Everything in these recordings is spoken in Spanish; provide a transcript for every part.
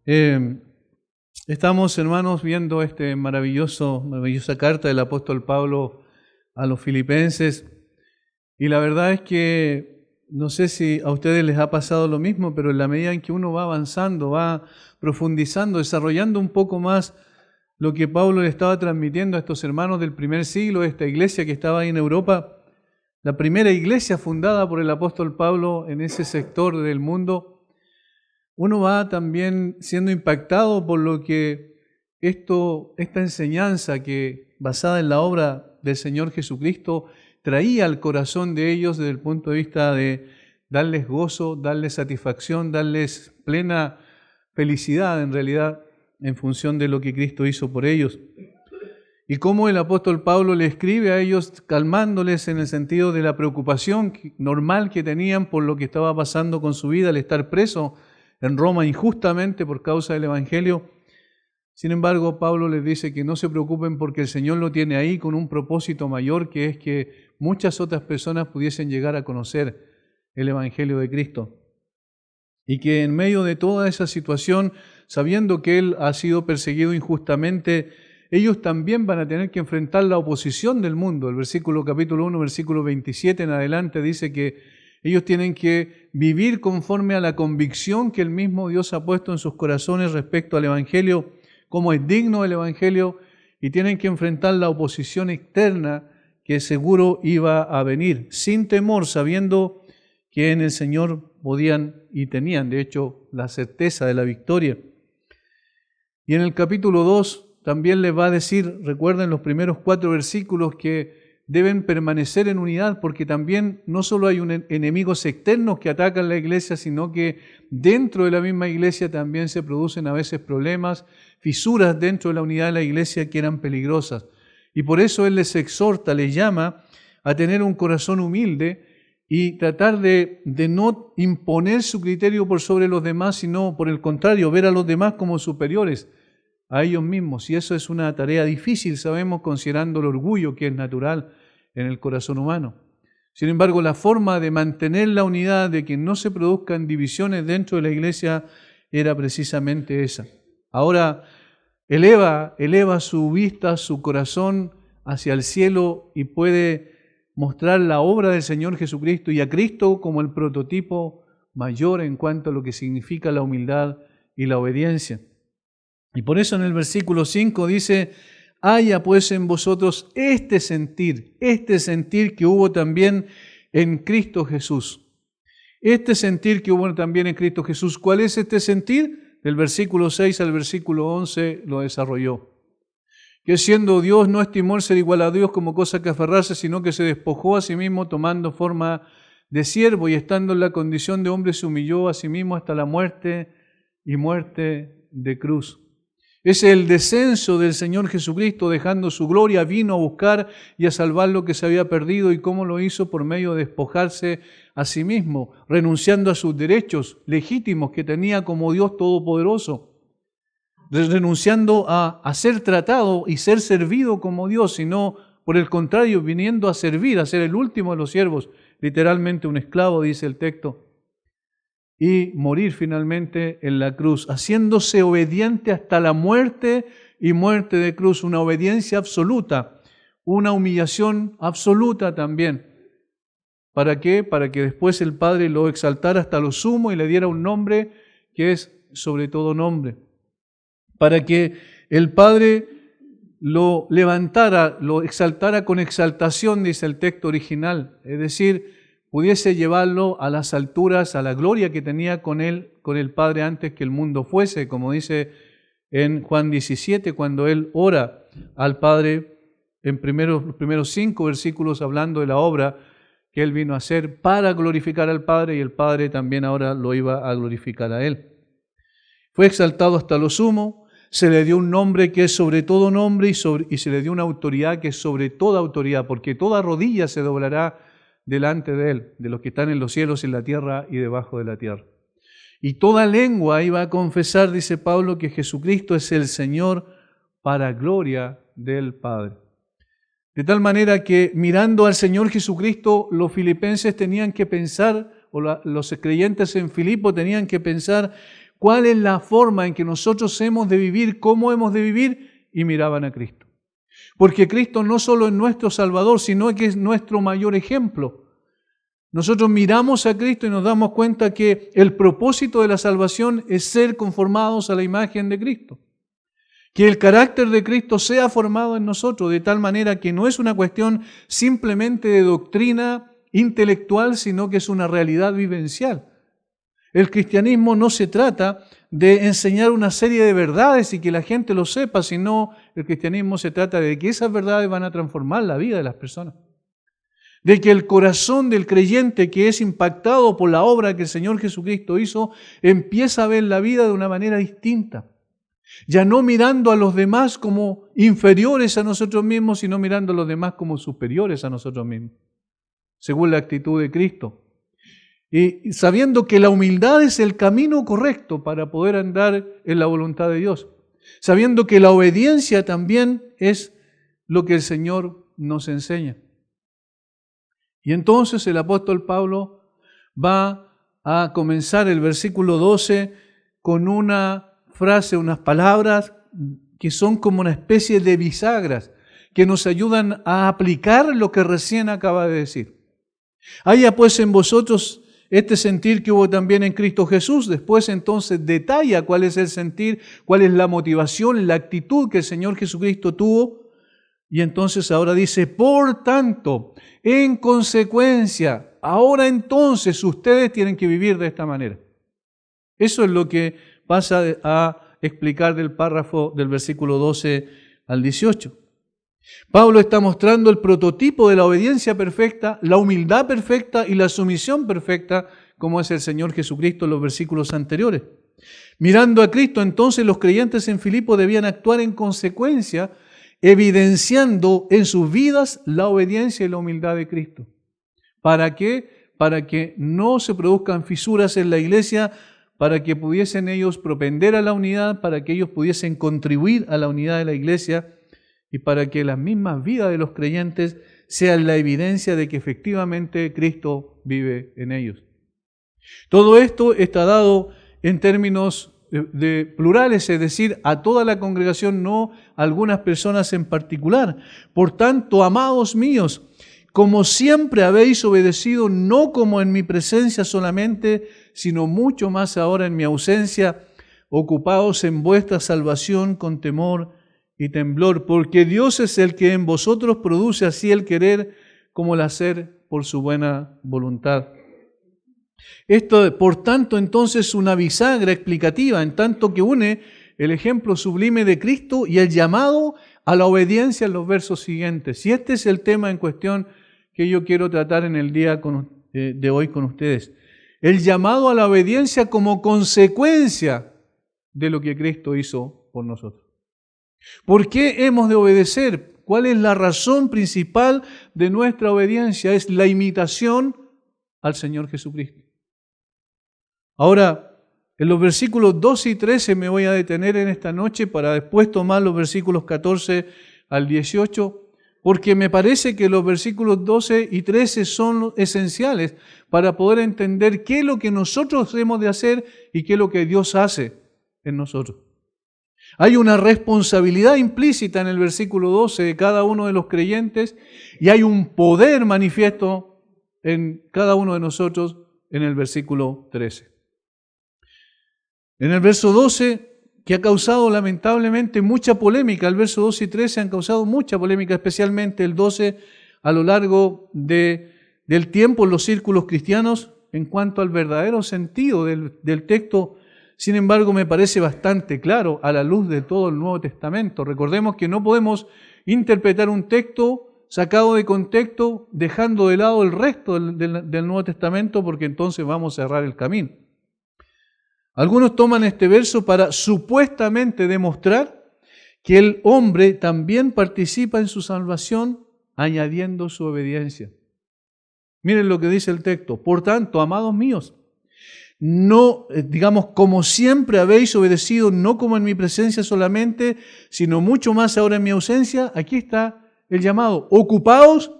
Eh, Estamos, hermanos, viendo maravillosa carta del apóstol Pablo a los filipenses, y la verdad es que no sé si a ustedes les ha pasado lo mismo, pero en la medida en que uno va avanzando, va profundizando, desarrollando un poco más lo que Pablo le estaba transmitiendo a estos hermanos del primer siglo, esta iglesia que estaba ahí en Europa, la primera iglesia fundada por el apóstol Pablo en ese sector del mundo, uno va también siendo impactado por lo que esta enseñanza que basada en la obra del Señor Jesucristo traía al corazón de ellos desde el punto de vista de darles gozo, darles satisfacción, darles plena felicidad en realidad en función de lo que Cristo hizo por ellos. Y cómo el apóstol Pablo le escribe a ellos calmándoles en el sentido de la preocupación normal que tenían por lo que estaba pasando con su vida al estar preso en Roma injustamente por causa del Evangelio. Sin embargo, Pablo les dice que no se preocupen porque el Señor lo tiene ahí con un propósito mayor, que es que muchas otras personas pudiesen llegar a conocer el Evangelio de Cristo. Y que en medio de toda esa situación, sabiendo que Él ha sido perseguido injustamente, ellos también van a tener que enfrentar la oposición del mundo. El capítulo 1, versículo 27 en adelante dice que ellos tienen que vivir conforme a la convicción que el mismo Dios ha puesto en sus corazones respecto al Evangelio, cómo es digno el Evangelio, y tienen que enfrentar la oposición externa que seguro iba a venir, sin temor, sabiendo que en el Señor podían y tenían, de hecho, la certeza de la victoria. Y en el capítulo 2 también les va a decir, recuerden los primeros 4 versículos, que deben permanecer en unidad, porque también no solo hay enemigos externos que atacan la iglesia, sino que dentro de la misma iglesia también se producen a veces problemas, fisuras dentro de la unidad de la iglesia que eran peligrosas. Y por eso Él les exhorta, les llama a tener un corazón humilde y tratar de no imponer su criterio por sobre los demás, sino por el contrario, ver a los demás como superiores a ellos mismos. Y eso es una tarea difícil, sabemos, considerando el orgullo que es natural en el corazón humano. Sin embargo, la forma de mantener la unidad, de que no se produzcan divisiones dentro de la iglesia, era precisamente esa. Ahora, eleva su vista, su corazón hacia el cielo y puede mostrar la obra del Señor Jesucristo y a Cristo como el prototipo mayor en cuanto a lo que significa la humildad y la obediencia. Y por eso en el versículo 5 dice: haya pues en vosotros este sentir que hubo también en Cristo Jesús. Este sentir que hubo también en Cristo Jesús. ¿Cuál es este sentir? Del versículo 6 al versículo 11 lo desarrolló. Que siendo Dios no estimó el ser igual a Dios como cosa que aferrarse, sino que se despojó a sí mismo tomando forma de siervo, y estando en la condición de hombre se humilló a sí mismo hasta la muerte y muerte de cruz. Es el descenso del Señor Jesucristo, dejando su gloria, vino a buscar y a salvar lo que se había perdido. ¿Y cómo lo hizo? Por medio de despojarse a sí mismo, renunciando a sus derechos legítimos que tenía como Dios Todopoderoso, renunciando a ser tratado y ser servido como Dios, sino por el contrario, viniendo a servir, a ser el último de los siervos, literalmente un esclavo, dice el texto, y morir finalmente en la cruz, haciéndose obediente hasta la muerte y muerte de cruz, una obediencia absoluta, una humillación absoluta también. ¿Para qué? Para que después el Padre lo exaltara hasta lo sumo y le diera un nombre que es sobre todo nombre. Para que el Padre lo levantara, lo exaltara con exaltación, dice el texto original, es decir, pudiese llevarlo a las alturas, a la gloria que tenía con él, con el Padre antes que el mundo fuese, como dice en Juan 17, cuando él ora al Padre en los primeros 5 versículos hablando de la obra que él vino a hacer para glorificar al Padre, y el Padre también ahora lo iba a glorificar a él. Fue exaltado hasta lo sumo, se le dio un nombre que es sobre todo nombre y se le dio una autoridad que es sobre toda autoridad, porque toda rodilla se doblará delante de Él, de los que están en los cielos, en la tierra y debajo de la tierra. Y toda lengua iba a confesar, dice Pablo, que Jesucristo es el Señor para gloria del Padre. De tal manera que mirando al Señor Jesucristo, los filipenses tenían que pensar, o los creyentes en Filipo tenían que pensar, cuál es la forma en que nosotros hemos de vivir, cómo hemos de vivir, y miraban a Cristo. Porque Cristo no solo es nuestro Salvador, sino que es nuestro mayor ejemplo. Nosotros miramos a Cristo y nos damos cuenta que el propósito de la salvación es ser conformados a la imagen de Cristo. Que el carácter de Cristo sea formado en nosotros, de tal manera que no es una cuestión simplemente de doctrina intelectual, sino que es una realidad vivencial. El cristianismo no se trata de enseñar una serie de verdades y que la gente lo sepa, sino el cristianismo se trata de que esas verdades van a transformar la vida de las personas. De que el corazón del creyente que es impactado por la obra que el Señor Jesucristo hizo, empieza a ver la vida de una manera distinta. Ya no mirando a los demás como inferiores a nosotros mismos, sino mirando a los demás como superiores a nosotros mismos, según la actitud de Cristo. Y sabiendo que la humildad es el camino correcto para poder andar en la voluntad de Dios. Sabiendo que la obediencia también es lo que el Señor nos enseña. Y entonces el apóstol Pablo va a comenzar el versículo 12 con una frase, unas palabras que son como una especie de bisagras que nos ayudan a aplicar lo que recién acaba de decir. Haya pues en vosotros este sentir que hubo también en Cristo Jesús. Después entonces detalla cuál es el sentir, cuál es la motivación, la actitud que el Señor Jesucristo tuvo. Y entonces ahora dice, por tanto, en consecuencia, ahora entonces ustedes tienen que vivir de esta manera. Eso es lo que pasa a explicar del párrafo del versículo 12 al 18. Pablo está mostrando el prototipo de la obediencia perfecta, la humildad perfecta y la sumisión perfecta, como es el Señor Jesucristo en los versículos anteriores. Mirando a Cristo, entonces los creyentes en Filipo debían actuar en consecuencia, evidenciando en sus vidas la obediencia y la humildad de Cristo. ¿Para qué? Para que no se produzcan fisuras en la iglesia, para que pudiesen ellos propender a la unidad, para que ellos pudiesen contribuir a la unidad de la iglesia y para que las mismas vidas de los creyentes sean la evidencia de que efectivamente Cristo vive en ellos. Todo esto está dado en términos de plurales, es decir, a toda la congregación, no a algunas personas en particular. Por tanto, amados míos, como siempre habéis obedecido, no como en mi presencia solamente, sino mucho más ahora en mi ausencia, ocupaos en vuestra salvación con temor y temblor, porque Dios es el que en vosotros produce así el querer como el hacer por su buena voluntad. Esto, por tanto, entonces es una bisagra explicativa, en tanto que une el ejemplo sublime de Cristo y el llamado a la obediencia en los versos siguientes. Y este es el tema en cuestión que yo quiero tratar en el día de hoy con ustedes. El llamado a la obediencia como consecuencia de lo que Cristo hizo por nosotros. ¿Por qué hemos de obedecer? ¿Cuál es la razón principal de nuestra obediencia? Es la imitación al Señor Jesucristo. Ahora, en los versículos 12 y 13 me voy a detener en esta noche para después tomar los versículos 14 al 18, porque me parece que los versículos 12 y 13 son esenciales para poder entender qué es lo que nosotros hemos de hacer y qué es lo que Dios hace en nosotros. Hay una responsabilidad implícita en el versículo 12 de cada uno de los creyentes y hay un poder manifiesto en cada uno de nosotros en el versículo 13. En el verso 12, que ha causado lamentablemente mucha polémica, el verso 12 y 13 han causado mucha polémica, especialmente el 12 a lo largo del tiempo en los círculos cristianos en cuanto al verdadero sentido del texto. Sin embargo, me parece bastante claro a la luz de todo el Nuevo Testamento. Recordemos que no podemos interpretar un texto sacado de contexto, dejando de lado el resto del Nuevo Testamento, porque entonces vamos a errar el camino. Algunos toman este verso para supuestamente demostrar que el hombre también participa en su salvación añadiendo su obediencia. Miren lo que dice el texto. Por tanto, amados míos, no, como siempre habéis obedecido, no como en mi presencia solamente, sino mucho más ahora en mi ausencia. Aquí está el llamado. Ocupaos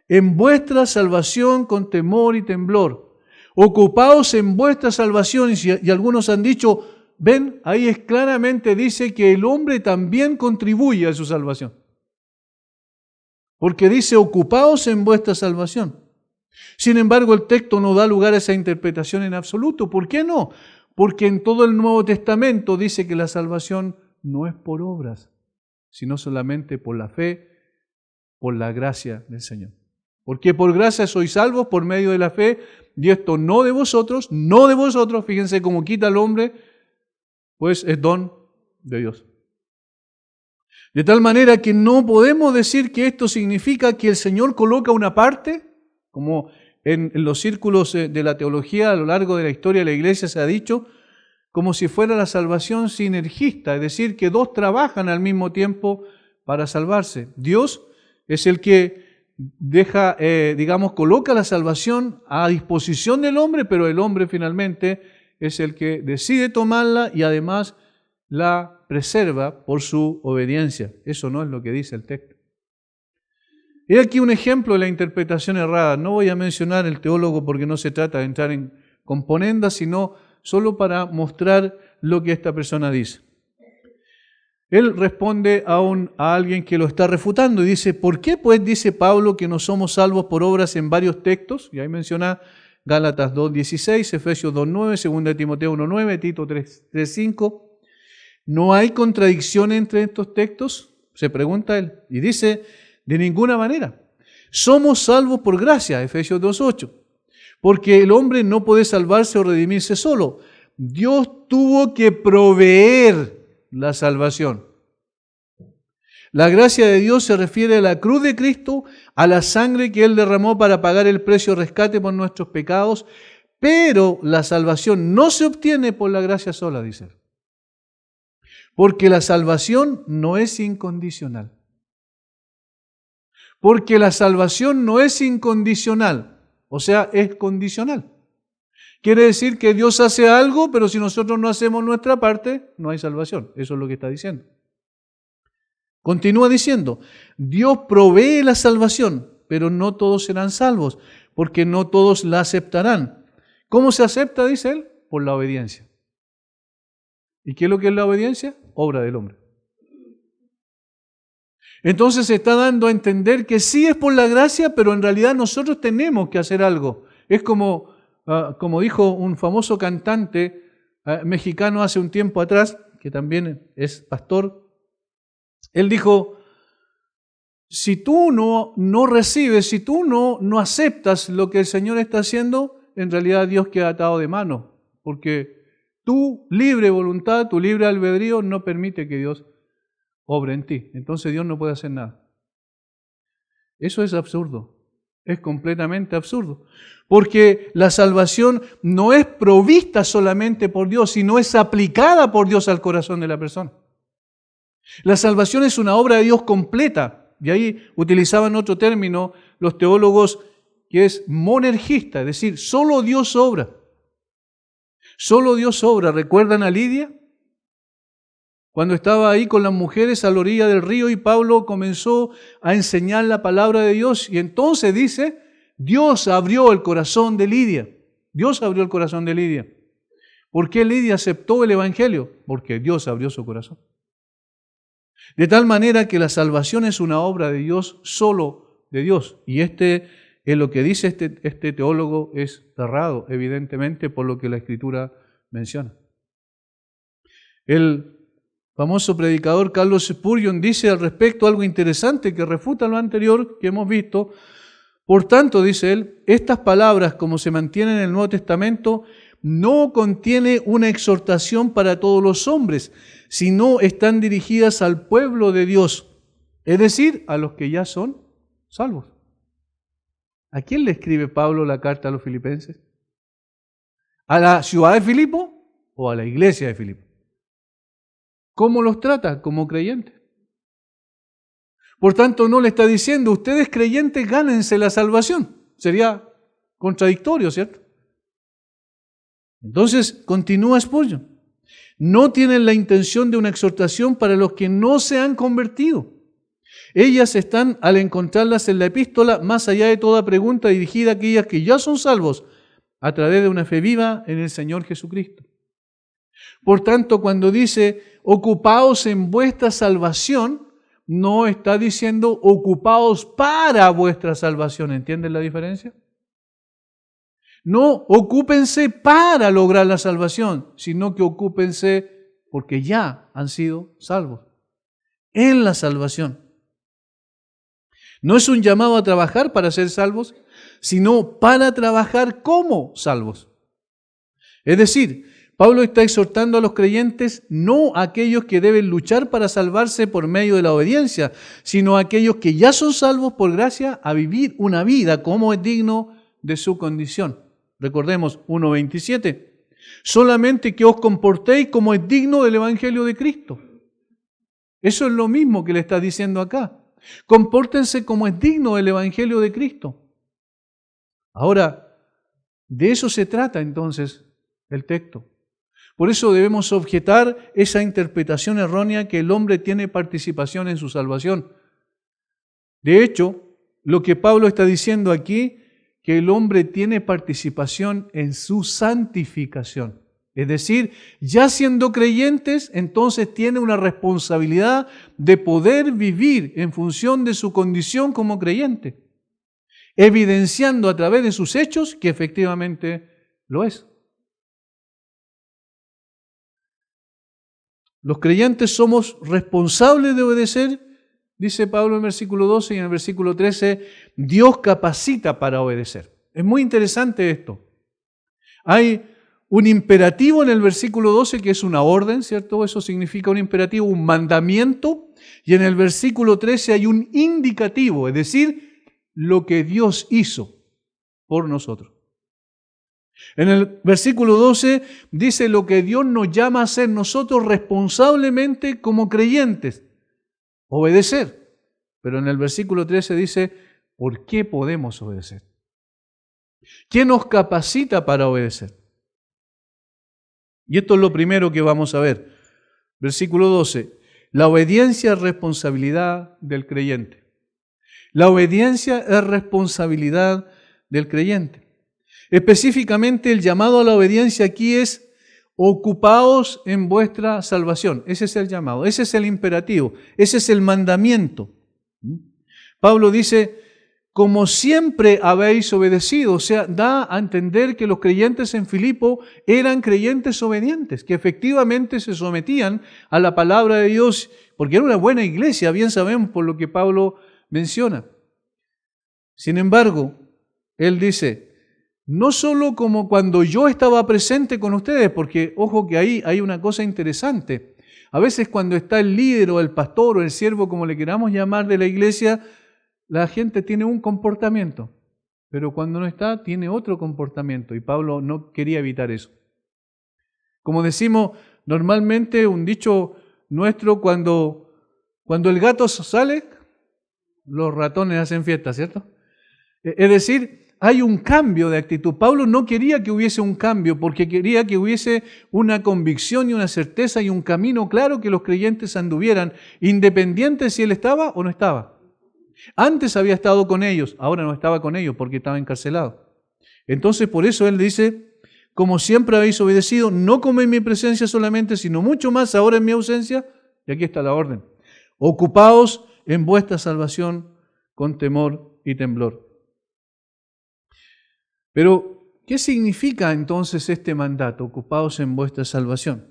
en vuestra salvación con temor y temblor. Ocupaos en vuestra salvación. Y algunos han dicho, ven, ahí es claramente dice que el hombre también contribuye a su salvación. Porque dice, ocupaos en vuestra salvación. Sin embargo, el texto no da lugar a esa interpretación en absoluto. ¿Por qué no? Porque en todo el Nuevo Testamento dice que la salvación no es por obras, sino solamente por la fe, por la gracia del Señor. Porque por gracia sois salvos por medio de la fe, y esto no de vosotros, fíjense cómo quita al hombre, pues es don de Dios. De tal manera que no podemos decir que esto significa que el Señor coloca una parte, como en los círculos de la teología a lo largo de la historia de la iglesia se ha dicho, como si fuera la salvación sinergista, es decir, que dos trabajan al mismo tiempo para salvarse. Dios es el que deja, coloca la salvación a disposición del hombre, pero el hombre finalmente es el que decide tomarla y además la preserva por su obediencia. Eso no es lo que dice el texto. He aquí un ejemplo de la interpretación errada. No voy a mencionar el teólogo porque no se trata de entrar en componendas, sino solo para mostrar lo que esta persona dice. Él responde a alguien que lo está refutando y dice, ¿por qué pues dice Pablo que no somos salvos por obras en varios textos? Y ahí menciona Gálatas 2.16, Efesios 2.9, 2 Timoteo 1.9, Tito 3.5. ¿No hay contradicción entre estos textos? Se pregunta él. Y dice, de ninguna manera. Somos salvos por gracia, Efesios 2.8. Porque el hombre no puede salvarse o redimirse solo. Dios tuvo que proveer la salvación. La gracia de Dios se refiere a la cruz de Cristo, a la sangre que Él derramó para pagar el precio de rescate por nuestros pecados, pero la salvación no se obtiene por la gracia sola, dice él. Porque la salvación no es incondicional. Porque la salvación no es incondicional, o sea, es condicional. Quiere decir que Dios hace algo, pero si nosotros no hacemos nuestra parte, no hay salvación. Eso es lo que está diciendo. Continúa diciendo, Dios provee la salvación, pero no todos serán salvos, porque no todos la aceptarán. ¿Cómo se acepta, dice él? Por la obediencia. ¿Y qué es lo que es la obediencia? Obra del hombre. Entonces se está dando a entender que sí es por la gracia, pero en realidad nosotros tenemos que hacer algo. Es como dijo un famoso cantante mexicano hace un tiempo atrás, que también es pastor. Él dijo, si tú no recibes, si tú no aceptas lo que el Señor está haciendo, en realidad Dios queda atado de mano, porque tu libre voluntad, tu libre albedrío no permite que Dios obre en ti. Entonces Dios no puede hacer nada. Eso es absurdo, es completamente absurdo, porque la salvación no es provista solamente por Dios, sino es aplicada por Dios al corazón de la persona. La salvación es una obra de Dios completa, y ahí utilizaban otro término los teólogos que es monergista, es decir, solo Dios obra. Solo Dios obra. ¿Recuerdan a Lidia? Cuando estaba ahí con las mujeres a la orilla del río y Pablo comenzó a enseñar la palabra de Dios y entonces dice, Dios abrió el corazón de Lidia. Dios abrió el corazón de Lidia. ¿Por qué Lidia aceptó el Evangelio? Porque Dios abrió su corazón. De tal manera que la salvación es una obra de Dios, solo de Dios. Y es lo que dice este teólogo es errado, evidentemente, por lo que la Escritura menciona. El famoso predicador Carlos Spurgeon dice al respecto algo interesante que refuta lo anterior que hemos visto. Por tanto, dice él, estas palabras, como se mantienen en el Nuevo Testamento, no contiene una exhortación para todos los hombres, sino están dirigidas al pueblo de Dios, es decir, a los que ya son salvos. ¿A quién le escribe Pablo la carta a los filipenses? ¿A la ciudad de Filipo o a la iglesia de Filipo? ¿Cómo los trata? Como creyentes. Por tanto, no le está diciendo, ustedes creyentes gánense la salvación. Sería contradictorio, ¿cierto? Entonces, continúa Spurgeon. No tienen la intención de una exhortación para los que no se han convertido. Ellas están, al encontrarlas en la epístola, más allá de toda pregunta dirigida a aquellas que ya son salvos a través de una fe viva en el Señor Jesucristo. Por tanto, cuando dice ocupaos en vuestra salvación, no está diciendo ocupaos para vuestra salvación. ¿Entienden la diferencia? No ocúpense para lograr la salvación, sino que ocúpense porque ya han sido salvos en la salvación. No es un llamado a trabajar para ser salvos, sino para trabajar como salvos. Es decir, Pablo está exhortando a los creyentes, no a aquellos que deben luchar para salvarse por medio de la obediencia, sino a aquellos que ya son salvos por gracia a vivir una vida como es digno de su condición. Recordemos 1:27. Solamente que os comportéis como es digno del Evangelio de Cristo. Eso es lo mismo que le está diciendo acá. Compórtense como es digno del Evangelio de Cristo. Ahora, de eso se trata entonces el texto. Por eso debemos objetar esa interpretación errónea que el hombre tiene participación en su salvación. De hecho, lo que Pablo está diciendo aquí, que el hombre tiene participación en su santificación. Es decir, ya siendo creyentes, entonces tiene una responsabilidad de poder vivir en función de su condición como creyente, evidenciando a través de sus hechos que efectivamente lo es. Los creyentes somos responsables de obedecer, dice Pablo en el versículo 12 y en el versículo 13, Dios capacita para obedecer. Es muy interesante esto. Hay un imperativo en el versículo 12 que es una orden, ¿cierto? Eso significa un imperativo, un mandamiento. Y en el versículo 13 hay un indicativo, es decir, lo que Dios hizo por nosotros. En el versículo 12 dice lo que Dios nos llama a hacer nosotros responsablemente como creyentes, obedecer. Pero en el versículo 13 dice, ¿por qué podemos obedecer? ¿Qué nos capacita para obedecer? Y esto es lo primero que vamos a ver. Versículo 12, la obediencia es responsabilidad del creyente. La obediencia es responsabilidad del creyente. Específicamente el llamado a la obediencia aquí es ocupaos en vuestra salvación. Ese es el llamado, ese es el imperativo, ese es el mandamiento. Pablo dice, como siempre habéis obedecido, o sea, da a entender que los creyentes en Filipo eran creyentes obedientes, que efectivamente se sometían a la palabra de Dios, porque era una buena iglesia, bien sabemos por lo que Pablo menciona. Sin embargo, él dice, no solo como cuando yo estaba presente con ustedes, porque ojo que ahí hay una cosa interesante. A veces cuando está el líder o el pastor o el siervo, como le queramos llamar, de la iglesia, la gente tiene un comportamiento, pero cuando no está, tiene otro comportamiento. Y Pablo no quería evitar eso. Como decimos normalmente, un dicho nuestro, cuando el gato sale, los ratones hacen fiesta, ¿cierto? Es decir, hay un cambio de actitud. Pablo no quería que hubiese un cambio, porque quería que hubiese una convicción y una certeza y un camino claro que los creyentes anduvieran, independiente si él estaba o no estaba. Antes había estado con ellos, ahora no estaba con ellos porque estaba encarcelado. Entonces por eso él dice, como siempre habéis obedecido, no como en mi presencia solamente, sino mucho más ahora en mi ausencia. Y aquí está la orden. Ocupaos en vuestra salvación con temor y temblor. Pero, ¿qué significa entonces este mandato? Ocupaos en vuestra salvación.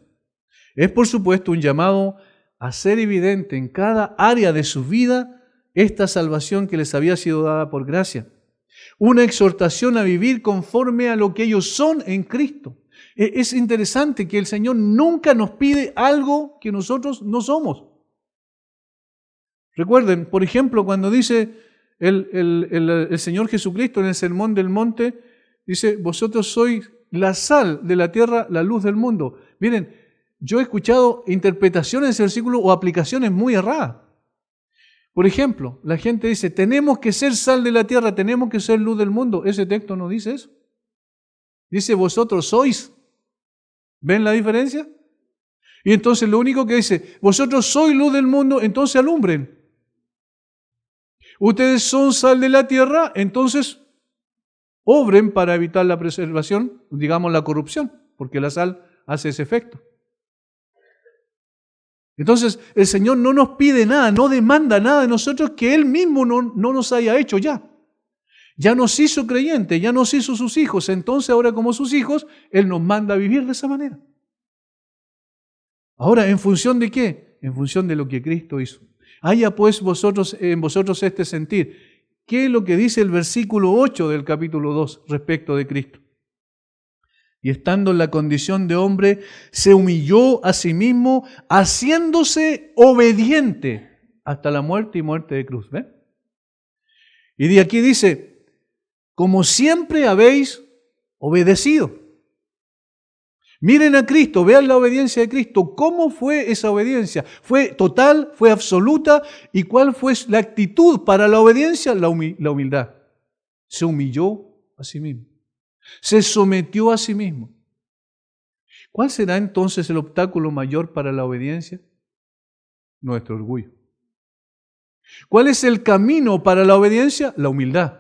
Es por supuesto un llamado a ser evidente en cada área de su vida esta salvación que les había sido dada por gracia. Una exhortación a vivir conforme a lo que ellos son en Cristo. Es interesante que el Señor nunca nos pide algo que nosotros no somos. Recuerden, por ejemplo, cuando dice el Señor Jesucristo en el Sermón del Monte, dice, vosotros sois la sal de la tierra, la luz del mundo. Miren, yo he escuchado interpretaciones de ese versículo o aplicaciones muy erradas. Por ejemplo, la gente dice, tenemos que ser sal de la tierra, tenemos que ser luz del mundo. Ese texto no dice eso. Dice, vosotros sois. ¿Ven la diferencia? Y entonces lo único que dice, vosotros sois luz del mundo, entonces alumbren. Ustedes son sal de la tierra, entonces obren para evitar la preservación, digamos la corrupción, porque la sal hace ese efecto. Entonces, el Señor no nos pide nada, no demanda nada de nosotros que Él mismo no nos haya hecho ya. Ya nos hizo creyentes, ya nos hizo sus hijos. Entonces, ahora como sus hijos, Él nos manda a vivir de esa manera. Ahora, ¿en función de qué? En función de lo que Cristo hizo. Haya pues en vosotros este sentir. ¿Qué es lo que dice el versículo 8 del capítulo 2 respecto de Cristo? Y estando en la condición de hombre, se humilló a sí mismo, haciéndose obediente hasta la muerte y muerte de cruz. ¿Ven? Y de aquí dice, como siempre habéis obedecido. Miren a Cristo, vean la obediencia de Cristo. ¿Cómo fue esa obediencia? ¿Fue total? ¿Fue absoluta? ¿Y cuál fue la actitud para la obediencia? La humildad. Se humilló a sí mismo. Se sometió a sí mismo. ¿Cuál será entonces el obstáculo mayor para la obediencia? Nuestro orgullo. ¿Cuál es el camino para la obediencia? La humildad.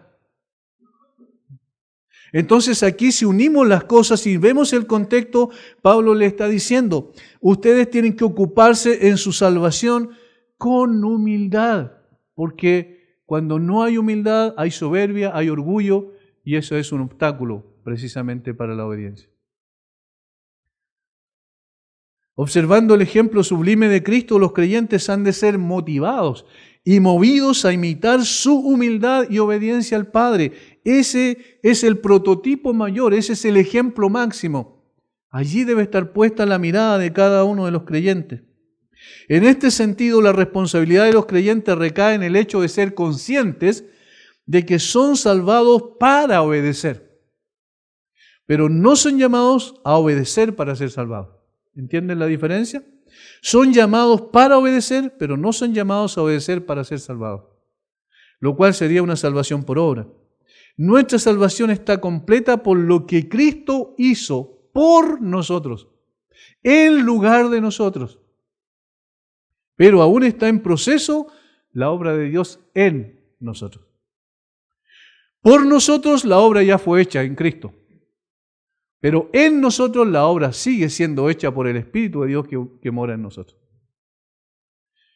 Entonces aquí si unimos las cosas y vemos el contexto, Pablo le está diciendo, ustedes tienen que ocuparse en su salvación con humildad, porque cuando no hay humildad hay soberbia, hay orgullo y eso es un obstáculo precisamente para la obediencia. Observando el ejemplo sublime de Cristo, los creyentes han de ser motivados y movidos a imitar su humildad y obediencia al Padre. Ese es el prototipo mayor, ese es el ejemplo máximo. Allí debe estar puesta la mirada de cada uno de los creyentes. En este sentido, la responsabilidad de los creyentes recae en el hecho de ser conscientes de que son salvados para obedecer, pero no son llamados a obedecer para ser salvados. ¿Entienden la diferencia? Son llamados para obedecer, pero no son llamados a obedecer para ser salvados, lo cual sería una salvación por obra. Nuestra salvación está completa por lo que Cristo hizo por nosotros, en lugar de nosotros. Pero aún está en proceso la obra de Dios en nosotros. Por nosotros la obra ya fue hecha en Cristo. Pero en nosotros la obra sigue siendo hecha por el Espíritu de Dios que mora en nosotros.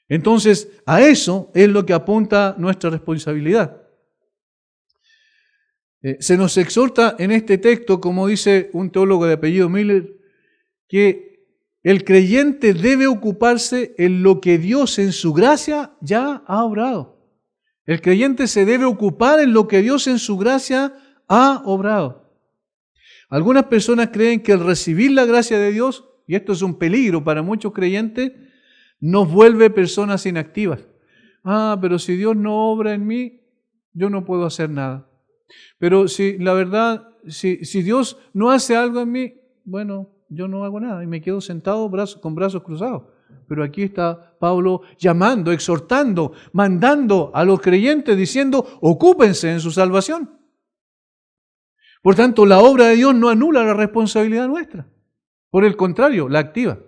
Entonces, a eso es lo que apunta nuestra responsabilidad. Se nos exhorta en este texto, como dice un teólogo de apellido Miller, que el creyente debe ocuparse en lo que Dios en su gracia ya ha obrado. El creyente se debe ocupar en lo que Dios en su gracia ha obrado. Algunas personas creen que el recibir la gracia de Dios, y esto es un peligro para muchos creyentes, nos vuelve personas inactivas. Pero si Dios no obra en mí, yo no puedo hacer nada. Pero si la verdad, si Dios no hace algo en mí, bueno, yo no hago nada y me quedo sentado con brazos cruzados. Pero aquí está Pablo llamando, exhortando, mandando a los creyentes diciendo, ocúpense en su salvación. Por tanto, la obra de Dios no anula la responsabilidad nuestra. Por el contrario, la activa.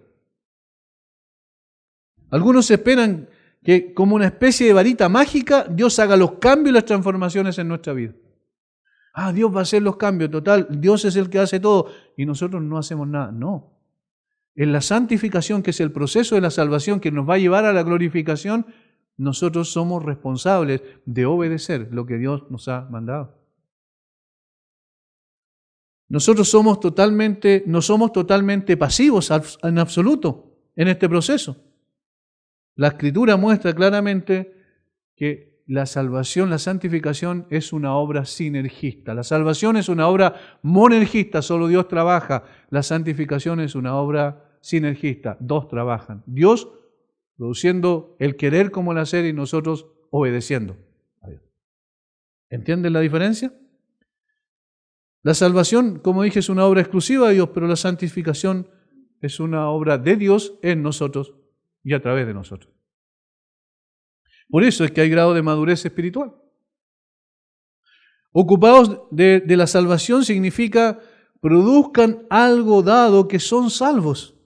Algunos esperan que como una especie de varita mágica, Dios haga los cambios y las transformaciones en nuestra vida. Dios va a hacer los cambios, total, Dios es el que hace todo y nosotros no hacemos nada. No. En la santificación, que es el proceso de la salvación que nos va a llevar a la glorificación, nosotros somos responsables de obedecer lo que Dios nos ha mandado. Nosotros no somos totalmente pasivos en absoluto en este proceso. La Escritura muestra claramente que la salvación, la santificación es una obra sinergista. La salvación es una obra monergista, solo Dios trabaja. La santificación es una obra sinergista, dos trabajan. Dios produciendo el querer como el hacer y nosotros obedeciendo a Dios. ¿Entienden la diferencia? La salvación, como dije, es una obra exclusiva de Dios, pero la santificación es una obra de Dios en nosotros y a través de nosotros. Por eso es que hay grado de madurez espiritual. Ocupados de la salvación significa produzcan algo dado que son salvos.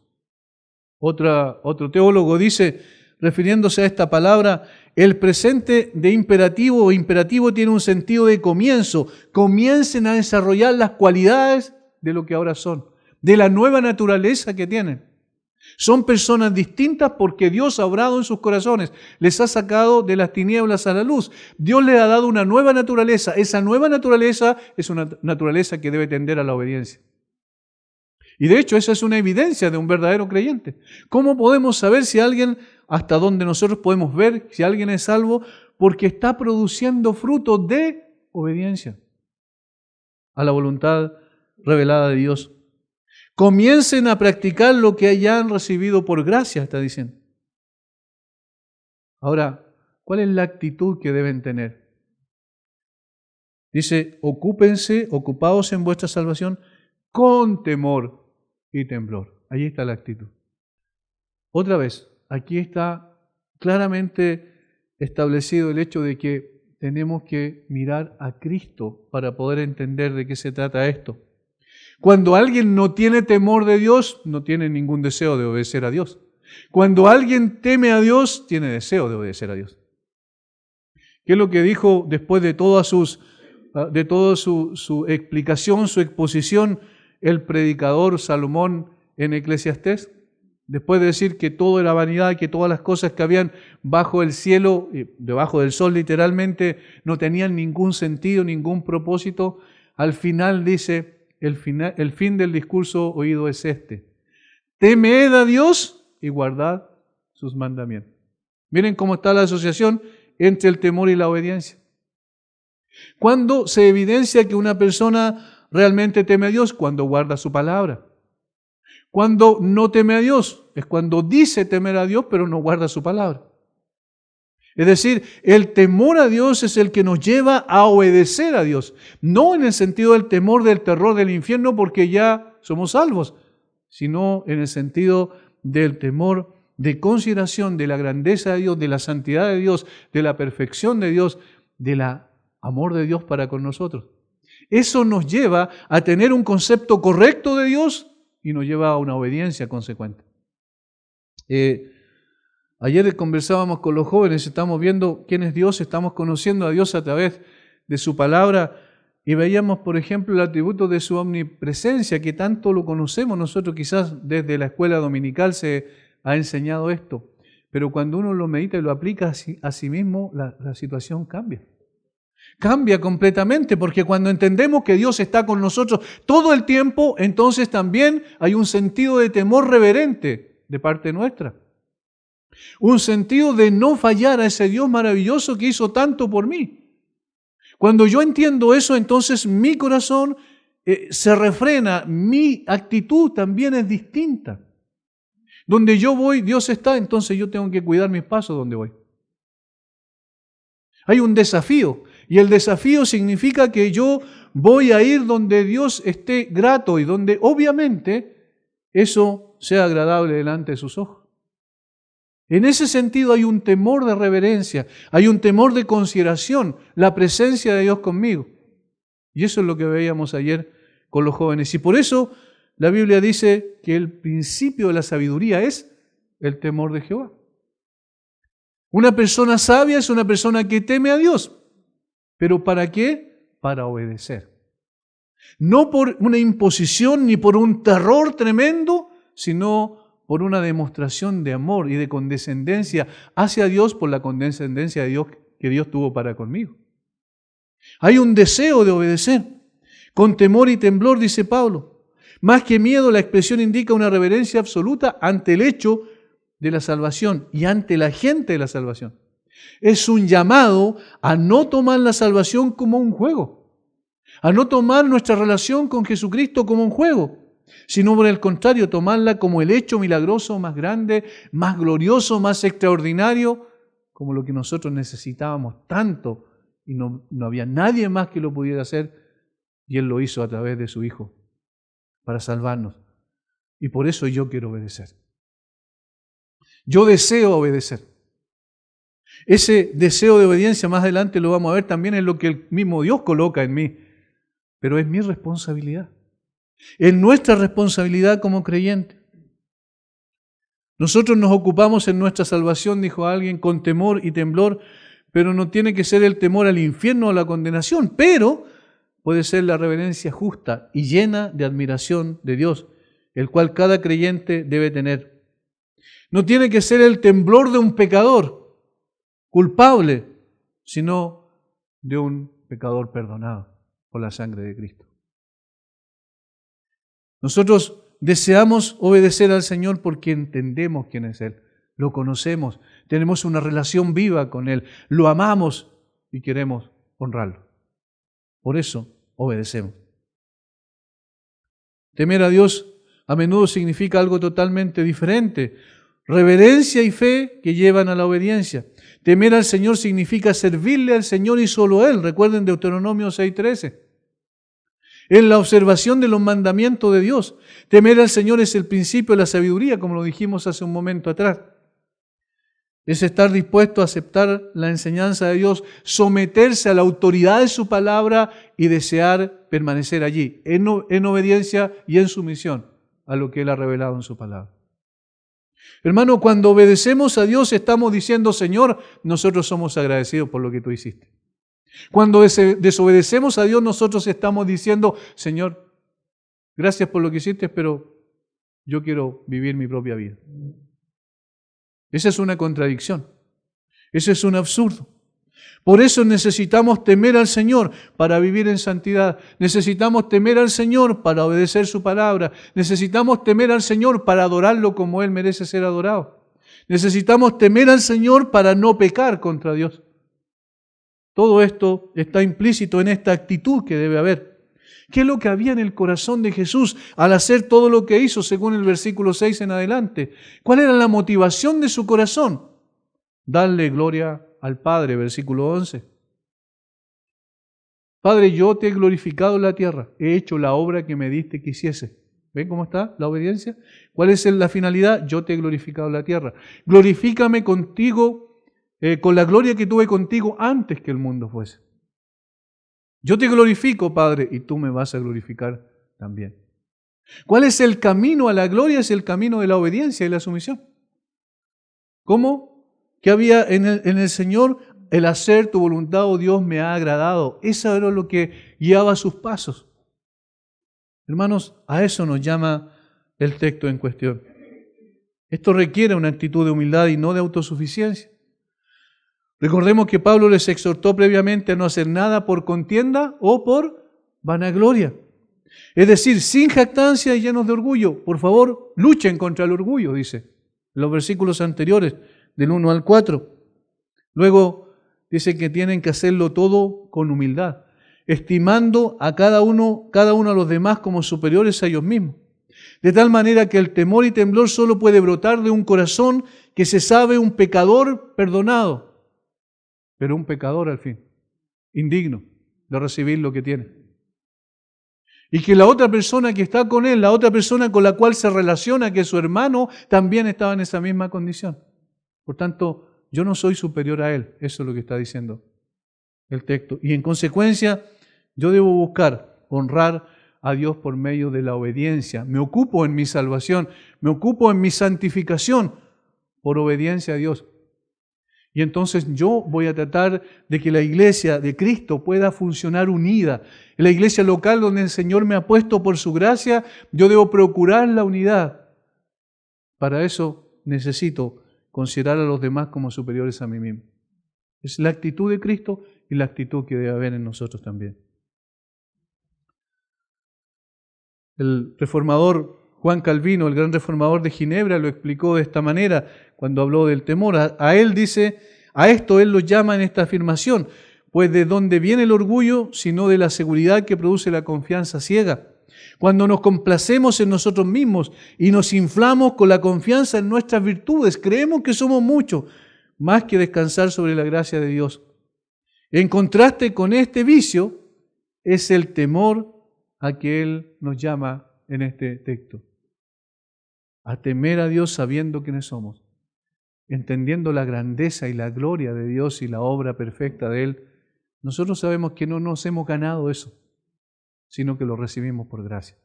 Otro teólogo dice, refiriéndose a esta palabra, el presente de imperativo o imperativo tiene un sentido de comienzo. Comiencen a desarrollar las cualidades de lo que ahora son, de la nueva naturaleza que tienen. Son personas distintas porque Dios ha obrado en sus corazones, les ha sacado de las tinieblas a la luz. Dios les ha dado una nueva naturaleza. Esa nueva naturaleza es una naturaleza que debe tender a la obediencia. Y de hecho, esa es una evidencia de un verdadero creyente. ¿Cómo podemos saber si alguien, hasta donde nosotros podemos ver si alguien es salvo? Porque está produciendo fruto de obediencia a la voluntad revelada de Dios. Comiencen a practicar lo que hayan recibido por gracia, está diciendo. Ahora, ¿cuál es la actitud que deben tener? Dice, ocupaos en vuestra salvación con temor y temblor. Ahí está la actitud. Otra vez, aquí está claramente establecido el hecho de que tenemos que mirar a Cristo para poder entender de qué se trata esto. Cuando alguien no tiene temor de Dios, no tiene ningún deseo de obedecer a Dios. Cuando alguien teme a Dios, tiene deseo de obedecer a Dios. ¿Qué es lo que dijo después de toda su explicación, su exposición, el predicador Salomón en Eclesiastés? Después de decir que todo era vanidad, que todas las cosas que habían bajo el cielo, debajo del sol literalmente, no tenían ningún sentido, ningún propósito, al final dice, el fin del discurso oído es este: temed a Dios y guardad sus mandamientos. Miren cómo está la asociación entre el temor y la obediencia. ¿Cuándo se evidencia que una persona realmente teme a Dios? Cuando guarda su palabra. Cuando no teme a Dios es cuando dice temer a Dios pero no guarda su palabra. Es decir, el temor a Dios es el que nos lleva a obedecer a Dios. No en el sentido del temor del terror del infierno porque ya somos salvos, sino en el sentido del temor de consideración de la grandeza de Dios, de la santidad de Dios, de la perfección de Dios, del amor de Dios para con nosotros. Eso nos lleva a tener un concepto correcto de Dios y nos lleva a una obediencia consecuente. Ayer conversábamos con los jóvenes, estamos viendo quién es Dios, estamos conociendo a Dios a través de su palabra y veíamos, por ejemplo, el atributo de su omnipresencia, que tanto lo conocemos nosotros, quizás desde la escuela dominical se ha enseñado esto, pero cuando uno lo medita y lo aplica a sí mismo, la situación cambia. Cambia completamente, porque cuando entendemos que Dios está con nosotros todo el tiempo, entonces también hay un sentido de temor reverente de parte nuestra. Un sentido de no fallar a ese Dios maravilloso que hizo tanto por mí. Cuando yo entiendo eso, entonces mi corazón se refrena, mi actitud también es distinta. Donde yo voy, Dios está, entonces yo tengo que cuidar mis pasos donde voy. Hay un desafío, y el desafío significa que yo voy a ir donde Dios esté grato y donde obviamente eso sea agradable delante de sus ojos. En ese sentido hay un temor de reverencia, hay un temor de consideración, la presencia de Dios conmigo. Y eso es lo que veíamos ayer con los jóvenes. Y por eso la Biblia dice que el principio de la sabiduría es el temor de Jehová. Una persona sabia es una persona que teme a Dios. ¿Pero para qué? Para obedecer. No por una imposición ni por un terror tremendo, sino por una demostración de amor y de condescendencia hacia Dios por la condescendencia de Dios que Dios tuvo para conmigo. Hay un deseo de obedecer, con temor y temblor, dice Pablo. Más que miedo, la expresión indica una reverencia absoluta ante el hecho de la salvación y ante la gente de la salvación. Es un llamado a no tomar la salvación como un juego, a no tomar nuestra relación con Jesucristo como un juego, sino por el contrario, tomarla como el hecho milagroso más grande, más glorioso, más extraordinario, como lo que nosotros necesitábamos tanto y no había nadie más que lo pudiera hacer y Él lo hizo a través de su Hijo para salvarnos. Y por eso yo quiero obedecer. Yo deseo obedecer. Ese deseo de obediencia, más adelante lo vamos a ver, también es lo que el mismo Dios coloca en mí, pero es mi responsabilidad. Es nuestra responsabilidad como creyentes. Nosotros nos ocupamos en nuestra salvación, dijo alguien, con temor y temblor, pero no tiene que ser el temor al infierno o a la condenación, pero puede ser la reverencia justa y llena de admiración de Dios, el cual cada creyente debe tener. No tiene que ser el temblor de un pecador culpable, sino de un pecador perdonado por la sangre de Cristo. Nosotros deseamos obedecer al Señor porque entendemos quién es Él, lo conocemos, tenemos una relación viva con Él, lo amamos y queremos honrarlo. Por eso obedecemos. Temer a Dios a menudo significa algo totalmente diferente. Reverencia y fe que llevan a la obediencia. Temer al Señor significa servirle al Señor y solo a Él. Recuerden Deuteronomio 6:13. Es la observación de los mandamientos de Dios. Temer al Señor es el principio de la sabiduría, como lo dijimos hace un momento atrás. Es estar dispuesto a aceptar la enseñanza de Dios, someterse a la autoridad de su palabra y desear permanecer allí, en obediencia y en sumisión a lo que Él ha revelado en su palabra. Hermano, cuando obedecemos a Dios estamos diciendo, Señor, nosotros somos agradecidos por lo que tú hiciste. Cuando desobedecemos a Dios, nosotros estamos diciendo, Señor, gracias por lo que hiciste, pero yo quiero vivir mi propia vida. Esa es una contradicción. Ese es un absurdo. Por eso necesitamos temer al Señor para vivir en santidad. Necesitamos temer al Señor para obedecer su palabra. Necesitamos temer al Señor para adorarlo como Él merece ser adorado. Necesitamos temer al Señor para no pecar contra Dios. Todo esto está implícito en esta actitud que debe haber. ¿Qué es lo que había en el corazón de Jesús al hacer todo lo que hizo según el versículo 6 en adelante? ¿Cuál era la motivación de su corazón? Darle gloria al Padre, versículo 11. Padre, yo te he glorificado en la tierra, he hecho la obra que me diste que hiciese. ¿Ven cómo está la obediencia? ¿Cuál es la finalidad? Yo te he glorificado en la tierra. Glorifícame contigo, con la gloria que tuve contigo antes que el mundo fuese. Yo te glorifico, Padre, y tú me vas a glorificar también. ¿Cuál es el camino a la gloria? Es el camino de la obediencia y la sumisión. ¿Cómo? ¿Qué había en el Señor? El hacer tu voluntad, oh Dios, me ha agradado. Eso era lo que guiaba sus pasos. Hermanos, a eso nos llama el texto en cuestión. Esto requiere una actitud de humildad y no de autosuficiencia. Recordemos que Pablo les exhortó previamente a no hacer nada por contienda o por vanagloria. Es decir, sin jactancia y llenos de orgullo. Por favor, luchen contra el orgullo, dice en los versículos anteriores, del 1 al 4. Luego dice que tienen que hacerlo todo con humildad, estimando a cada uno a los demás como superiores a ellos mismos. De tal manera que el temor y temblor solo puede brotar de un corazón que se sabe un pecador perdonado, pero un pecador al fin, indigno de recibir lo que tiene. Y que la otra persona que está con él, la otra persona con la cual se relaciona, que es su hermano, también estaba en esa misma condición. Por tanto, yo no soy superior a él, eso es lo que está diciendo el texto. Y en consecuencia, yo debo buscar honrar a Dios por medio de la obediencia. Me ocupo en mi salvación, me ocupo en mi santificación por obediencia a Dios. Y entonces yo voy a tratar de que la iglesia de Cristo pueda funcionar unida. En la iglesia local donde el Señor me ha puesto por su gracia, yo debo procurar la unidad. Para eso necesito considerar a los demás como superiores a mí mismo. Es la actitud de Cristo y la actitud que debe haber en nosotros también. El reformador Juan Calvino, el gran reformador de Ginebra, lo explicó de esta manera cuando habló del temor. A él dice, a esto él lo llama en esta afirmación, pues ¿de dónde viene el orgullo, sino de la seguridad que produce la confianza ciega? Cuando nos complacemos en nosotros mismos y nos inflamos con la confianza en nuestras virtudes, creemos que somos mucho, más que descansar sobre la gracia de Dios. En contraste con este vicio, es el temor a que Él nos llama en este texto. A temer a Dios sabiendo quiénes somos, entendiendo la grandeza y la gloria de Dios y la obra perfecta de Él. Nosotros sabemos que no nos hemos ganado eso, sino que lo recibimos por gracia.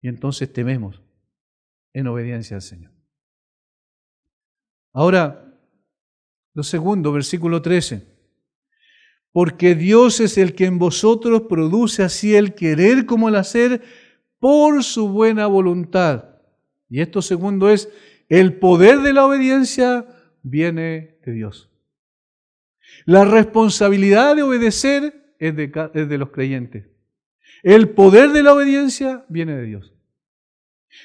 Y entonces tememos en obediencia al Señor. Ahora, lo segundo, versículo 13. Porque Dios es el que en vosotros produce así el querer como el hacer por su buena voluntad. Y esto segundo es El poder de la obediencia viene de Dios. La responsabilidad de obedecer es de los creyentes. El poder de la obediencia viene de Dios.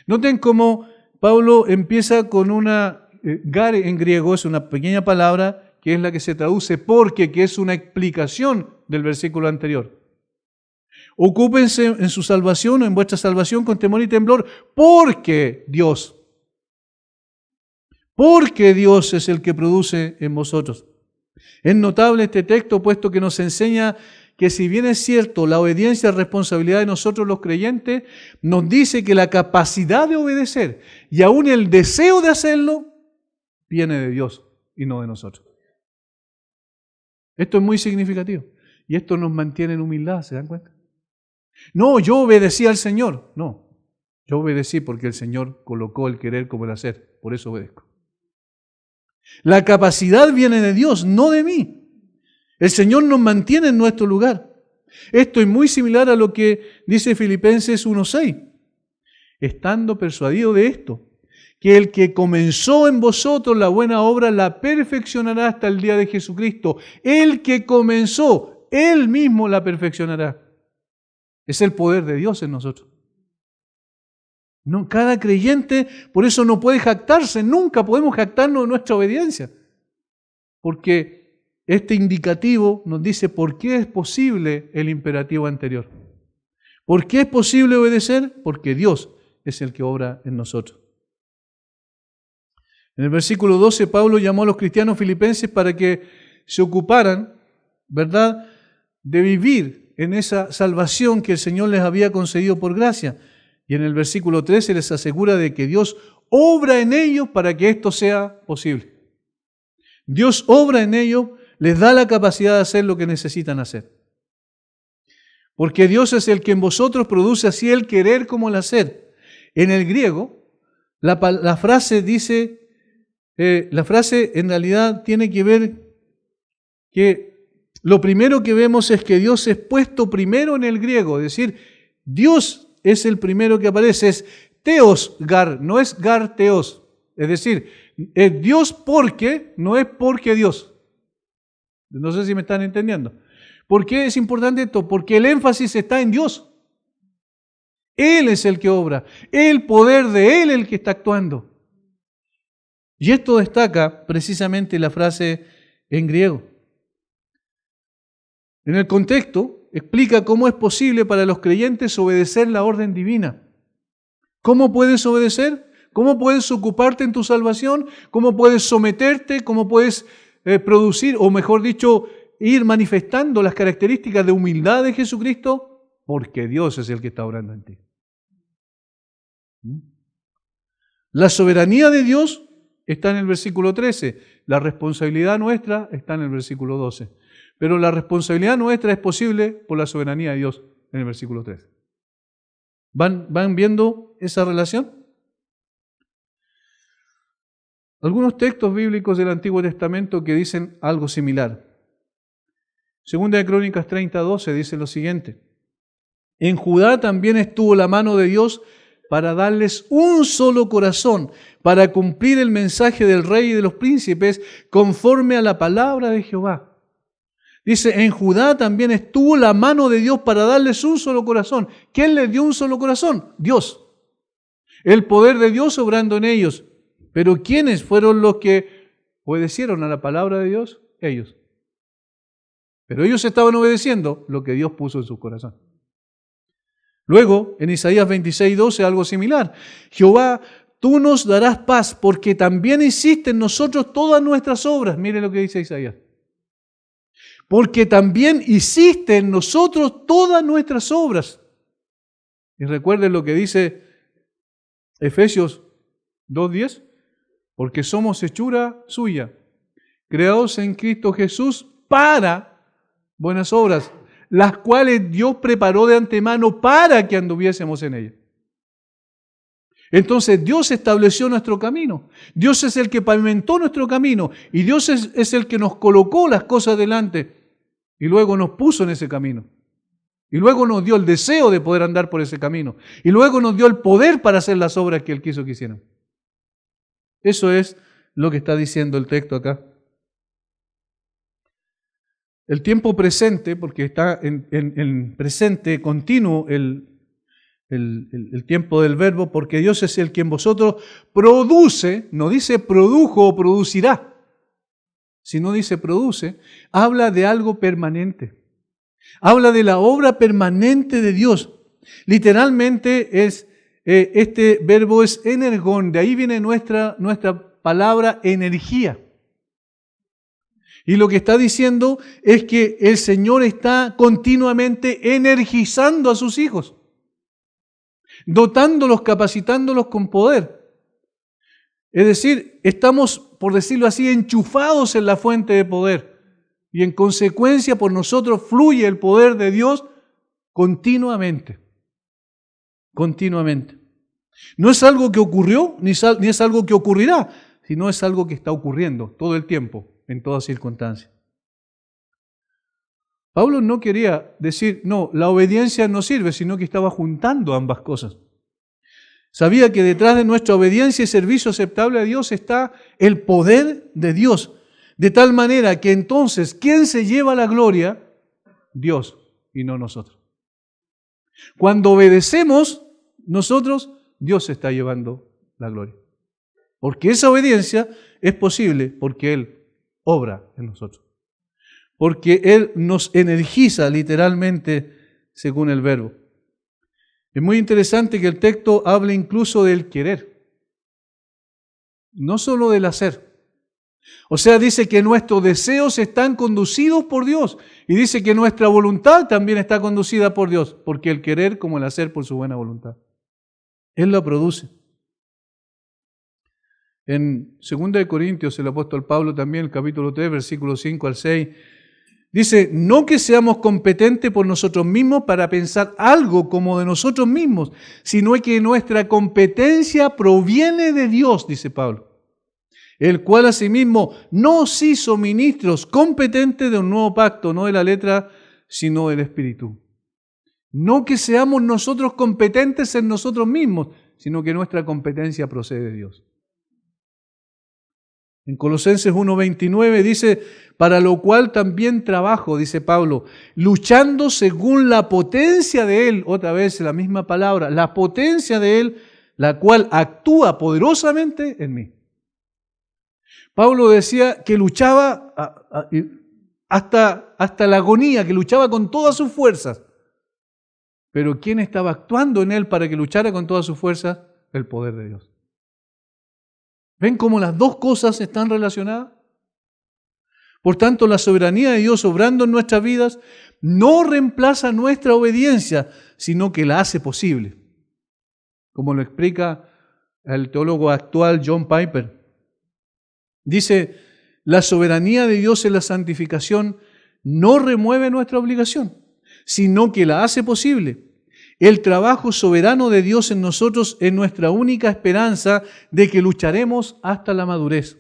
Noten cómo Pablo empieza con una gare en griego, es una pequeña palabra que es la que se traduce porque, que es una explicación del versículo anterior. Ocúpense en su salvación o en vuestra salvación con temor y temblor, porque Dios es el que produce en vosotros. Es notable este texto, puesto que nos enseña que si bien es cierto, la obediencia es responsabilidad de nosotros los creyentes, nos dice que la capacidad de obedecer y aún el deseo de hacerlo viene de Dios y no de nosotros. Esto es muy significativo y esto nos mantiene en humildad, ¿se dan cuenta? No, yo obedecí al Señor. No, yo obedecí porque el Señor colocó el querer como el hacer, por eso obedezco. La capacidad viene de Dios, no de mí. El Señor nos mantiene en nuestro lugar. Esto es muy similar a lo que dice Filipenses 1:6. Estando persuadido de esto, que el que comenzó en vosotros la buena obra la perfeccionará hasta el día de Jesucristo. El que comenzó, Él mismo la perfeccionará. Es el poder de Dios en nosotros. No, cada creyente, por eso no puede jactarse, nunca podemos jactarnos de nuestra obediencia. Porque este indicativo nos dice por qué es posible el imperativo anterior. ¿Por qué es posible obedecer? Porque Dios es el que obra en nosotros. En el versículo 12, Pablo llamó a los cristianos filipenses para que se ocuparan, ¿verdad?, de vivir en esa salvación que el Señor les había concedido por gracia. Y en el versículo 13 les asegura de que Dios obra en ellos para que esto sea posible. Dios obra en ellos, les da la capacidad de hacer lo que necesitan hacer. Porque Dios es el que en vosotros produce así el querer como el hacer. En el griego, la frase dice, la frase en realidad tiene que ver que lo primero que vemos es que Dios es puesto primero en el griego, es decir, Dios es el primero que aparece, es teos gar, no es gar teos, es decir, es Dios porque, no es porque Dios. No sé si me están entendiendo. ¿Por qué es importante esto? Porque el énfasis está en Dios. Él es el que obra, el poder de Él es el que está actuando. Y esto destaca precisamente la frase en griego. En el contexto, explica cómo es posible para los creyentes obedecer la orden divina. ¿Cómo puedes obedecer? ¿Cómo puedes ocuparte en tu salvación? ¿Cómo puedes someterte? ¿Cómo puedes producir, o mejor dicho, ir manifestando las características de humildad de Jesucristo? Porque Dios es el que está obrando en ti. La soberanía de Dios está en el versículo 13. La responsabilidad nuestra está en el versículo 12. Pero la responsabilidad nuestra es posible por la soberanía de Dios en el versículo 13. ¿Van viendo esa relación? Algunos textos bíblicos del Antiguo Testamento que dicen algo similar. Segunda de Crónicas 30:12 dice lo siguiente. En Judá también estuvo la mano de Dios para darles un solo corazón, para cumplir el mensaje del rey y de los príncipes conforme a la palabra de Jehová. Dice, en Judá también estuvo la mano de Dios para darles un solo corazón. ¿Quién les dio un solo corazón? Dios. El poder de Dios obrando en ellos. Pero ¿quiénes fueron los que obedecieron a la palabra de Dios? Ellos. Pero ellos estaban obedeciendo lo que Dios puso en su corazón. Luego, en Isaías 26:12, algo similar. Jehová, tú nos darás paz porque también hiciste en nosotros todas nuestras obras. Mire lo que dice Isaías. Porque también hiciste en nosotros todas nuestras obras. Y recuerden lo que dice Efesios 2:10. Porque somos hechura suya, creados en Cristo Jesús para buenas obras, las cuales Dios preparó de antemano para que anduviésemos en ellas. Entonces Dios estableció nuestro camino. Dios es el que pavimentó nuestro camino y Dios es el que nos colocó las cosas delante y luego nos puso en ese camino. Y luego nos dio el deseo de poder andar por ese camino. Y luego nos dio el poder para hacer las obras que Él quiso que hiciéramos. Eso es lo que está diciendo el texto acá. El tiempo presente, porque está en presente continuo el tiempo del verbo, porque Dios es el que en vosotros produce, no dice produjo o producirá, sino dice produce, habla de algo permanente. Habla de la obra permanente de Dios. Literalmente este verbo es energón, de ahí viene nuestra palabra energía. Y lo que está diciendo es que el Señor está continuamente energizando a sus hijos, dotándolos, capacitándolos con poder. Es decir, estamos, por decirlo así, enchufados en la fuente de poder. Y en consecuencia por nosotros fluye el poder de Dios continuamente. Continuamente. No es algo que ocurrió, ni es algo que ocurrirá, sino es algo que está ocurriendo todo el tiempo, en todas circunstancias. Pablo no quería decir, no, la obediencia no sirve, sino que estaba juntando ambas cosas. Sabía que detrás de nuestra obediencia y servicio aceptable a Dios está el poder de Dios. De tal manera que entonces, ¿quién se lleva la gloria? Dios y no nosotros. Cuando obedecemos, nosotros, Dios se está llevando la gloria. Porque esa obediencia es posible porque Él obra en nosotros. Porque Él nos energiza literalmente según el verbo. Es muy interesante que el texto hable incluso del querer, no solo del hacer. O sea, dice que nuestros deseos están conducidos por Dios y dice que nuestra voluntad también está conducida por Dios, porque el querer como el hacer por su buena voluntad. Él lo produce. En 2 Corintios, el apóstol Pablo también, el capítulo 3, versículos 5 al 6, dice, no que seamos competentes por nosotros mismos para pensar algo como de nosotros mismos, sino que nuestra competencia proviene de Dios, dice Pablo, el cual asimismo nos hizo ministros competentes de un nuevo pacto, no de la letra, sino del Espíritu. No que seamos nosotros competentes en nosotros mismos, sino que nuestra competencia procede de Dios. En Colosenses 1:29 dice, para lo cual también trabajo, dice Pablo, luchando según la potencia de Él, otra vez la misma palabra, la potencia de Él, la cual actúa poderosamente en mí. Pablo decía que luchaba hasta la agonía, que luchaba con todas sus fuerzas. Pero ¿quién estaba actuando en él para que luchara con todas sus fuerzas? El poder de Dios. ¿Ven cómo las dos cosas están relacionadas? Por tanto, la soberanía de Dios obrando en nuestras vidas no reemplaza nuestra obediencia, sino que la hace posible. Como lo explica el teólogo actual John Piper. Dice, la soberanía de Dios en la santificación no remueve nuestra obligación, sino que la hace posible. El trabajo soberano de Dios en nosotros es nuestra única esperanza de que lucharemos hasta la madurez.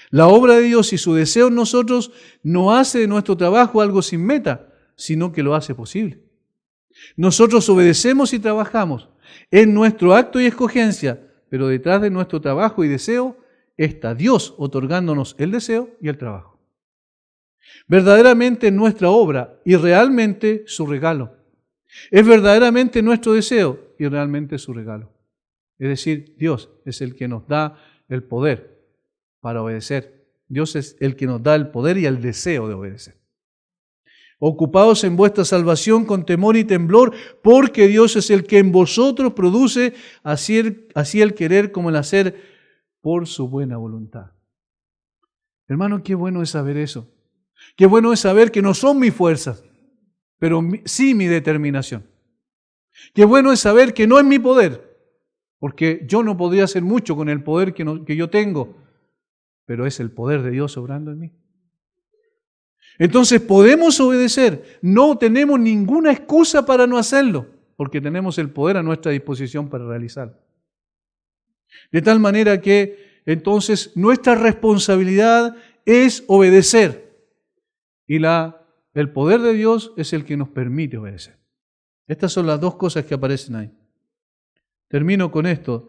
La obra de Dios y su deseo en nosotros no hace de nuestro trabajo algo sin meta, sino que lo hace posible. Nosotros obedecemos y trabajamos en nuestro acto y escogencia, pero detrás de nuestro trabajo y deseo está Dios otorgándonos el deseo y el trabajo. Verdaderamente nuestra obra y realmente su regalo. Es verdaderamente nuestro deseo y realmente su regalo. Es decir, Dios es el que nos da el poder para obedecer. Dios es el que nos da el poder y el deseo de obedecer. Ocupados en vuestra salvación con temor y temblor, porque Dios es el que en vosotros produce así el querer como el hacer por su buena voluntad. Hermano, qué bueno es saber eso. Qué bueno es saber que no son mis fuerzas, pero sí mi determinación. Qué bueno es saber que no es mi poder, porque yo no podría hacer mucho con el poder que yo tengo, pero es el poder de Dios obrando en mí. Entonces podemos obedecer, no tenemos ninguna excusa para no hacerlo, porque tenemos el poder a nuestra disposición para realizarlo. De tal manera que entonces nuestra responsabilidad es obedecer y el poder de Dios es el que nos permite obedecer. Estas son las dos cosas que aparecen ahí. Termino con esto.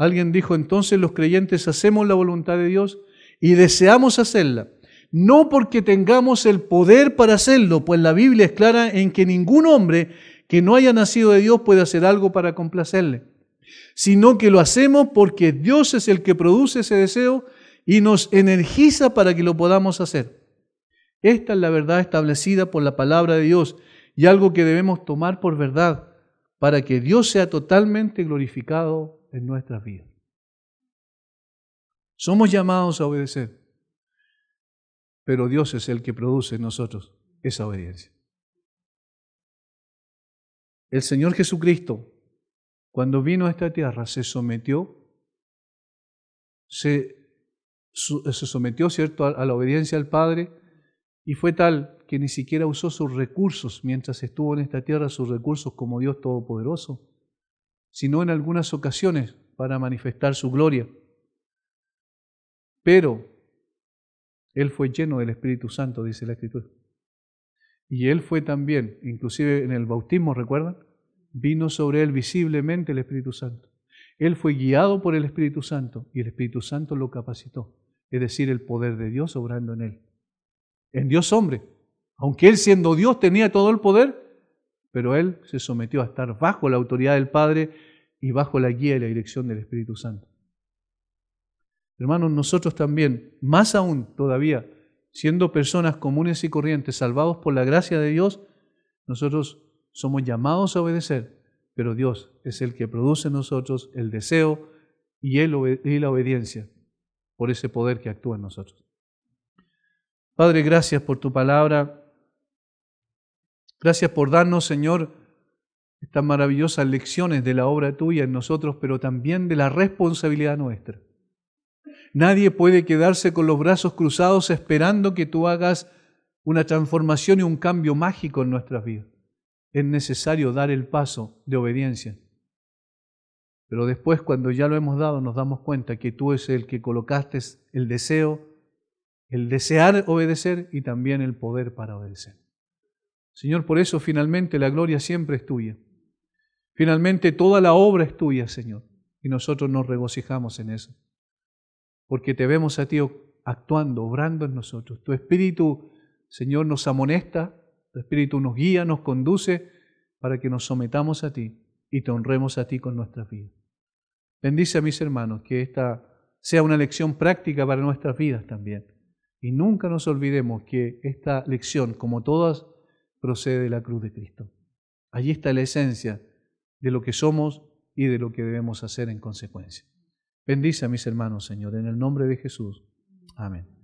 Alguien dijo, entonces los creyentes hacemos la voluntad de Dios y deseamos hacerla. No porque tengamos el poder para hacerlo, pues la Biblia es clara en que ningún hombre que no haya nacido de Dios puede hacer algo para complacerle, sino que lo hacemos porque Dios es el que produce ese deseo y nos energiza para que lo podamos hacer. Esta es la verdad establecida por la palabra de Dios y algo que debemos tomar por verdad para que Dios sea totalmente glorificado en nuestras vidas. Somos llamados a obedecer, pero Dios es el que produce en nosotros esa obediencia. El Señor Jesucristo, cuando vino a esta tierra, se sometió, ¿cierto?, a la obediencia al Padre, y fue tal que ni siquiera usó sus recursos mientras estuvo en esta tierra, sus recursos como Dios Todopoderoso, sino en algunas ocasiones para manifestar su gloria. Pero Él fue lleno del Espíritu Santo, dice la Escritura. Y Él fue también, inclusive en el bautismo, ¿recuerdan? Vino sobre Él visiblemente el Espíritu Santo. Él fue guiado por el Espíritu Santo y el Espíritu Santo lo capacitó. Es decir, el poder de Dios obrando en Él. En Dios hombre. Aunque Él siendo Dios tenía todo el poder, pero Él se sometió a estar bajo la autoridad del Padre y bajo la guía y la dirección del Espíritu Santo. Hermanos, nosotros también, más aún todavía, siendo personas comunes y corrientes, salvados por la gracia de Dios, nosotros somos llamados a obedecer, pero Dios es el que produce en nosotros el deseo y la obediencia por ese poder que actúa en nosotros. Padre, gracias por tu palabra. Gracias por darnos, Señor, estas maravillosas lecciones de la obra tuya en nosotros, pero también de la responsabilidad nuestra. Nadie puede quedarse con los brazos cruzados esperando que tú hagas una transformación y un cambio mágico en nuestras vidas. Es necesario dar el paso de obediencia. Pero después, cuando ya lo hemos dado, nos damos cuenta que tú eres el que colocaste el deseo, el desear obedecer y también el poder para obedecer. Señor, por eso finalmente la gloria siempre es tuya. Finalmente toda la obra es tuya, Señor, y nosotros nos regocijamos en eso. Porque te vemos a ti actuando, obrando en nosotros. Tu Espíritu, Señor, nos amonesta, tu Espíritu nos guía, nos conduce para que nos sometamos a ti y te honremos a ti con nuestras vidas. Bendice a mis hermanos, que esta sea una lección práctica para nuestras vidas también. Y nunca nos olvidemos que esta lección, como todas, procede de la cruz de Cristo. Allí está la esencia de lo que somos y de lo que debemos hacer en consecuencia. Bendice a mis hermanos, Señor, en el nombre de Jesús. Amén.